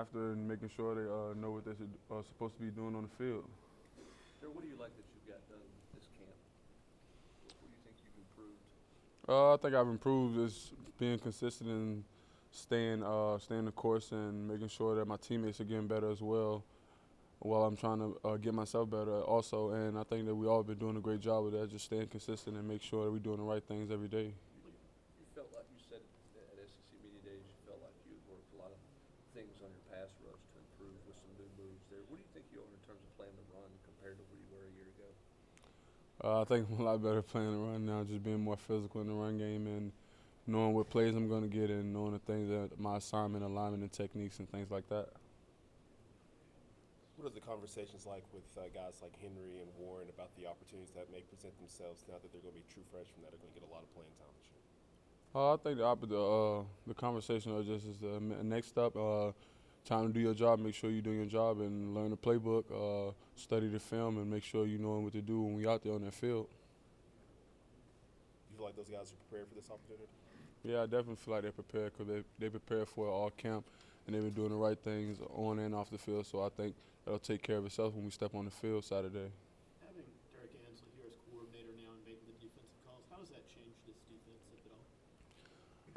after and making sure they know what they're supposed to be doing on the field. What do you like that you've got done this camp? What do you think you've improved? I think I've improved just being consistent and staying the course and making sure that my teammates are getting better as well while I'm trying to get myself better also. And I think that we all been doing a great job with that, just staying consistent and make sure that we're doing the right things every day. You felt like you said at SEC Media Days, you felt like you had worked a lot of things on your pass rush to improve with some new moves there. What do you think you are in terms of playing the run compared to where you were a year ago? I think I'm a lot better playing the run now, just being more physical in the run game and knowing what plays I'm going to get and knowing the things that my assignment, alignment, and techniques and things like that. What are the conversations like with guys like Henry and Warren about the opportunities that may present themselves now that they're going to be true freshmen that are going to get a lot of playing time this year? I think the conversation just is the next step. Time to do your job, make sure you're doing your job and learn the playbook, study the film, and make sure you know what to do when we out there on that field. You feel like those guys are prepared for this opportunity? Yeah, I definitely feel like they're prepared because they prepared for it all camp, and they've been doing the right things on and off the field. So I think that'll take care of itself when we step on the field Saturday. Having Derek Ansley here as coordinator now and making the defensive calls, how does that change this defense, if at all?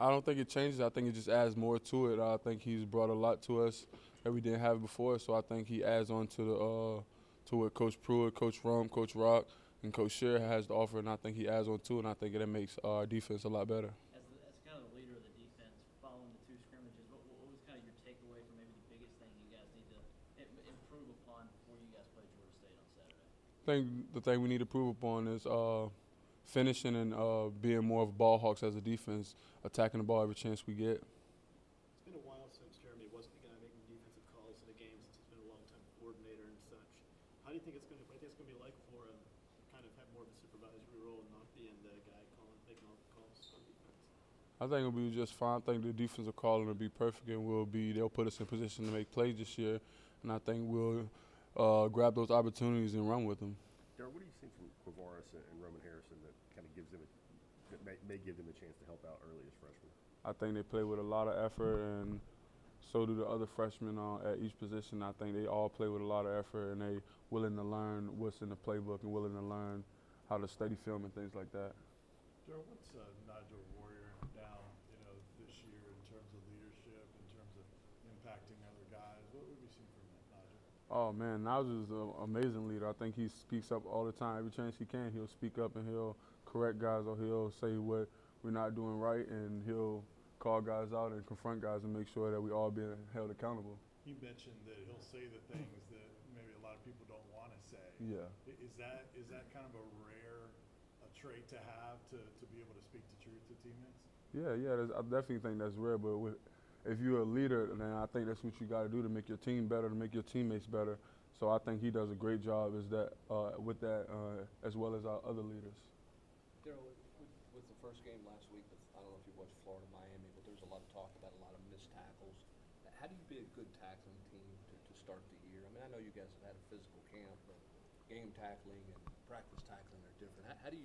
I don't think it changes. I think it just adds more to it. I think he's brought a lot to us that we didn't have before. So I think he adds on to to what Coach Pruitt, Coach Rum, Coach Rock, and Coach Shear has to offer, and I think he adds on to it, and I think that makes our defense a lot better. As kind of the leader of the defense, following the two scrimmages, what was kind of your takeaway from maybe the biggest thing you guys need to improve upon before you guys play Georgia State on Saturday? I think the thing we need to improve upon is finishing and being more of ball hawks as a defense, attacking the ball every chance we get. It's been a while since Jeremy wasn't the guy making defensive calls in a game since he's been a long-time coordinator and such. How do you think it's going to be like for him to kind of have more of a supervisory role and not being the guy making all the calls on defense? I think it'll be just fine. I think the defensive calling will be perfect, and they'll put us in position to make plays this year, and I think we'll grab those opportunities and run with them. Darrell, what do you see from Quavaris and Roman Harrison that kind of gives them that may give them a chance to help out early as freshmen? I think they play with a lot of effort, and so do the other freshmen at each position. I think they all play with a lot of effort, and they willing to learn what's in the playbook and willing to learn how to study film and things like that. Darrell, what's Nigel Warrior now, this year in terms of leadership, in terms of impacting other guys? What have we seen from Nigel? Oh, man, Nigel's an amazing leader. I think he speaks up all the time. Every chance he can, he'll speak up and he'll correct guys or he'll say what we're not doing right, and he'll call guys out and confront guys and make sure that we all being held accountable. You mentioned that he'll say the things that maybe a lot of people don't want to say. Yeah. Is that kind of a rare trait to have to be able to speak the truth to teammates? Yeah, I definitely think that's rare, but if you're a leader, then I think that's what you got to do to make your team better, to make your teammates better. So I think he does a great job with that, as well as our other leaders. Darrell, with the first game last week, I don't know if you watched Florida, Miami, but there's a lot of talk about a lot of missed tackles. How do you be a good tackling team to start the year? I mean, I know you guys have had a physical camp, but game tackling and practice tackling are different. How do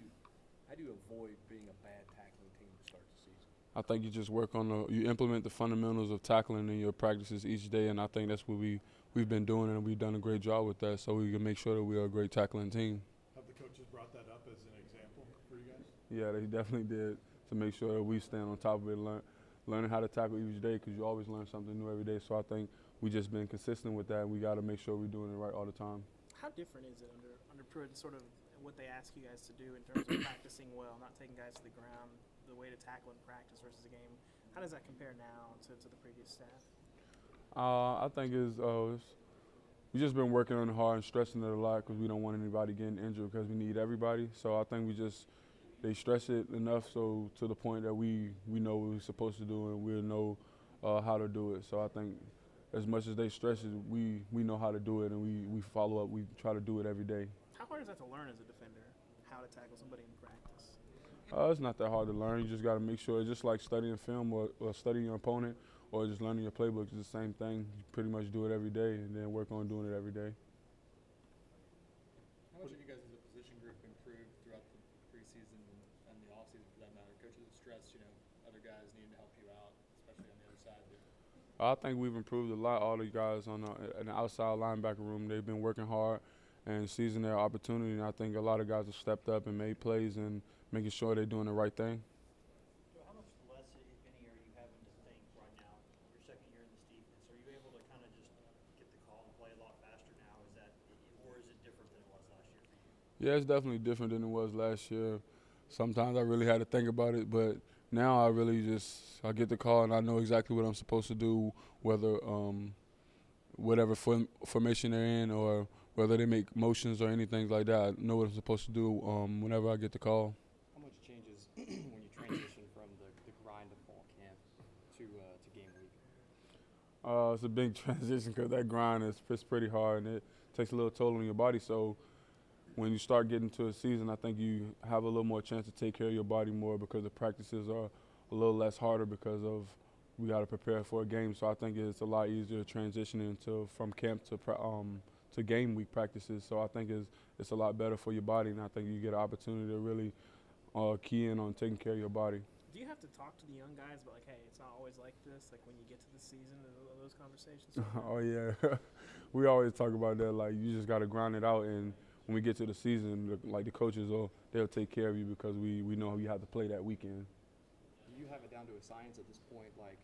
you avoid being a bad tackling team to start the season? I think you just you implement the fundamentals of tackling in your practices each day, and I think that's what we've been doing, and we've done a great job with that, so we can make sure that we are a great tackling team. Have the coaches brought that up as an example for you guys? Yeah, they definitely did, to make sure that we stand on top of it, learning how to tackle each day, because you always learn something new every day. So I think we just been consistent with that, and we got to make sure we're doing it right all the time. How different is it under Pruitt, sort of what they ask you guys to do in terms of practicing well, not taking guys to the ground, the way to tackle in practice versus a game? How does that compare now to the previous staff? I think we've just been working on it hard and stressing it a lot because we don't want anybody getting injured because we need everybody. So I think they stress it enough so to the point that we know what we're supposed to do and we'll know how to do it. So I think as much as they stress it, we know how to do it and we follow up. We try to do it every day. How hard is that to learn as a defender, how to tackle somebody in practice? It's not that hard to learn. You just got to make sure, it's just like studying film or studying your opponent or just learning your playbook. It's the same thing. You pretty much do it every day and then work on doing it every day. How much have you guys as a position group improved throughout the preseason and the offseason for that matter? Coaches have stressed, other guys needing to help you out, especially on the other side. I think we've improved a lot. All the guys in the outside linebacker room, they've been working hard and seizing their opportunity. And I think a lot of guys have stepped up and made plays and making sure they're doing the right thing. Joe, how much less, if any, are you having to think right now? Your second year in this defense, are you able to kind of just get the call and play a lot faster now? Or is it different than it was last year for you? Yeah, it's definitely different than it was last year. Sometimes I really had to think about it, but now I really I get the call and I know exactly what I'm supposed to do, whether whatever formation they're in or whether they make motions or anything like that. I know what I'm supposed to do whenever I get the call. How much changes when you transition from the grind of fall camp to game week? It's a big transition because that grind is pretty hard and it takes a little toll on your body. So when you start getting to a season, I think you have a little more chance to take care of your body more because the practices are a little less harder because of we got to prepare for a game. So I think it's a lot easier transitioning from camp to game week practices. So I think it's a lot better for your body, and I think you get an opportunity to really key in on taking care of your body. Do you have to talk to the young guys about, like, hey, it's not always like this, like when you get to the season, those conversations? Oh, yeah. We always talk about that. Like, you just got to grind it out. And when we get to the season, like the coaches, they'll take care of you because we know you have to play that weekend. Do you have it down to a science at this point, like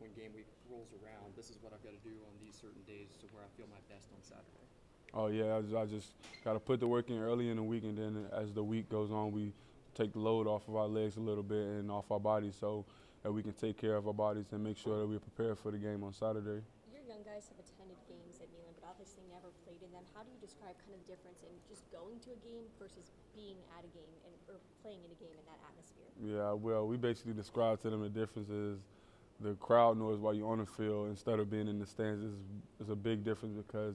when game week rolls around, this is what I've got to do on these certain days to where I feel my best on Saturday? Oh, yeah. I just got to put the work in early in the week, and then as the week goes on, we take the load off of our legs a little bit and off our bodies so that we can take care of our bodies and make sure that we're prepared for the game on Saturday. Your young guys have attended games at Neyland, but obviously never played in them. How do you describe kind of the difference in just going to a game versus being at a game or playing in a game in that atmosphere? Yeah, well, we basically describe to them the difference is the crowd noise while you're on the field instead of being in the stands is a big difference because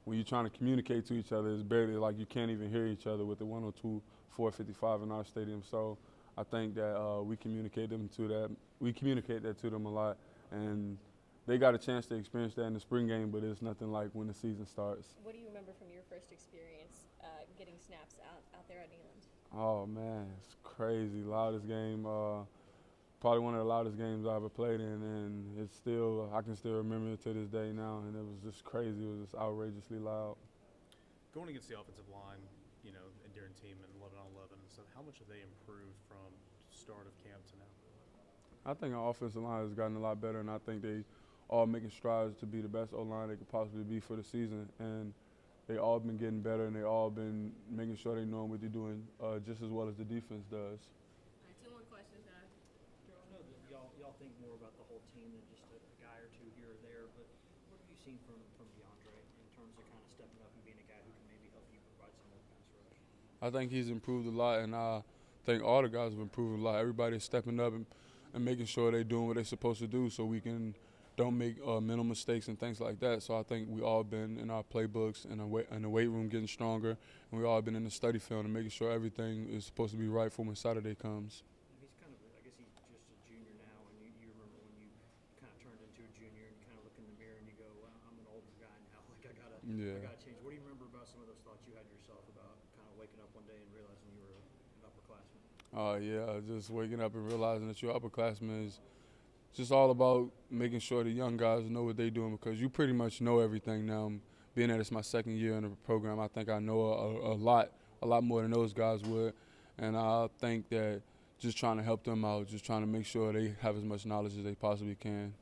when you're trying to communicate to each other, it's barely like you can't even hear each other with the 102, 455 in our stadium. So I think that we communicate that to them a lot, and they got a chance to experience that in the spring game, but it's nothing like when the season starts. What do you remember from your first experience getting snaps out there at Neyland? Oh, man, it's crazy. Loudest game, probably one of the loudest games I ever played in, and I can still remember it to this day now, and it was just crazy. It was just outrageously loud. Going against the offensive line, during team and 11-on-11 and stuff, how much have they improved from start of camp to now? I think our offensive line has gotten a lot better, and I think they all making strides to be the best O-line they could possibly be for the season. And they all been getting better, and they all been making sure they know what they're doing just as well as the defense does. All right, 2 more questions now. Joe, I know that y'all think more about the whole team than just a guy or two here or there, but what have you seen from DeAndre in terms of kind of stepping up and being a guy who can maybe help you provide some more pass rush? I think he's improved a lot, and I think all the guys have improved a lot. Everybody's stepping up and making sure they're doing what they're supposed to do so we don't make mental mistakes and things like that. So I think we all been in our playbooks and in the weight room getting stronger, and we all been in the study field and making sure everything is supposed to be right for when Saturday comes. He's kind of, I guess he's just a junior now, and you remember when you kind of turned into a junior and you kind of look in the mirror and you go, well, I'm an older guy now, like I gotta change. What do you remember about some of those thoughts you had yourself about kind of waking up one day and realizing you were an upperclassman? Yeah, just waking up and realizing that you're upperclassman is just all about making sure the young guys know what they're doing because you pretty much know everything now. Being that it's my second year in the program, I think I know a lot more than those guys would. And I think that just trying to help them out, just trying to make sure they have as much knowledge as they possibly can.